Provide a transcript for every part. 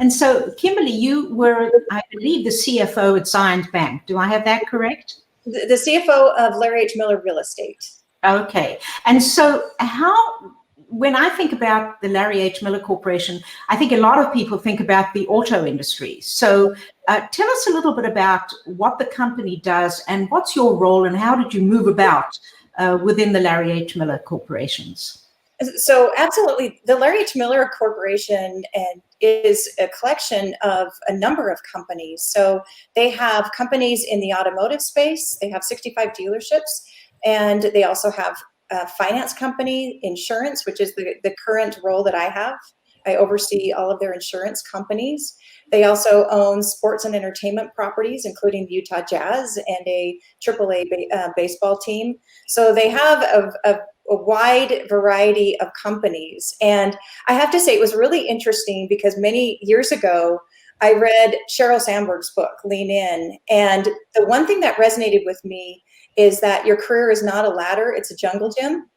And so, Kimberly, you were, I believe, the CFO at Zions Bank. Do I have that correct? The CFO of Larry H. Miller Real Estate. Okay. And so when I think about the Larry H. Miller Corporation, I think a lot of people think about the auto industry. So tell us a little bit about what the company does and what's your role and how did you move about within the Larry H. Miller Corporations? So absolutely, the Larry H. Miller Corporation is a collection of a number of companies. So they have companies in the automotive space. They have 65 dealerships, and they also have a finance company, insurance, which is the current role that I have. I oversee all of their insurance companies. They also own sports and entertainment properties, including the Utah Jazz and a AAA baseball team. So they have a wide variety of companies. And I have to say, it was really interesting because many years ago, I read Sheryl Sandberg's book, Lean In. And the one thing that resonated with me is that your career is not a ladder, it's a jungle gym.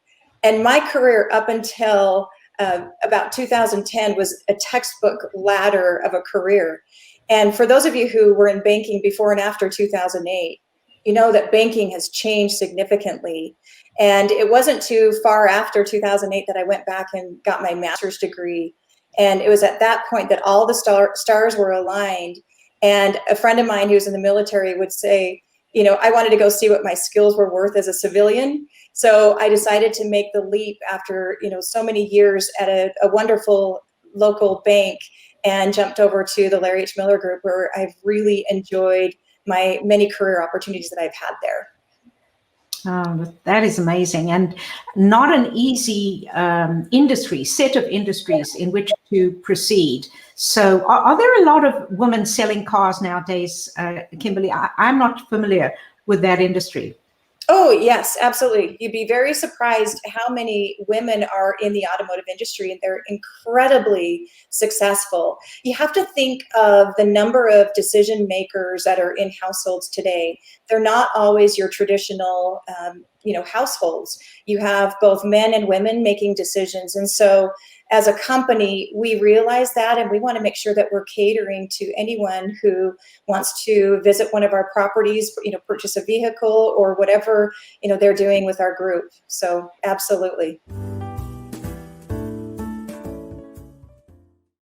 And my career up until about 2010 was a textbook ladder of a career. And for those of you who were in banking before and after 2008, you know that banking has changed significantly. And it wasn't too far after 2008 that I went back and got my master's degree. And it was at that point that all the stars were aligned. And a friend of mine who's in the military would say, you know, I wanted to go see what my skills were worth as a civilian. So I decided to make the leap after, you know, so many years at a wonderful local bank and jumped over to the Larry H. Miller Group, where I've really enjoyed my many career opportunities that I've had there. Oh, that is amazing, and not an easy set of industries in which to proceed. So are there a lot of women selling cars nowadays, Kimberly? I'm not familiar with that industry. Oh, yes, absolutely. You'd be very surprised how many women are in the automotive industry, and they're incredibly successful. You have to think of the number of decision makers that are in households today. They're not always your traditional, households. You have both men and women making decisions. And so as a company, we realize that, and we want to make sure that we're catering to anyone who wants to visit one of our properties, purchase a vehicle or whatever, they're doing with our group. So absolutely.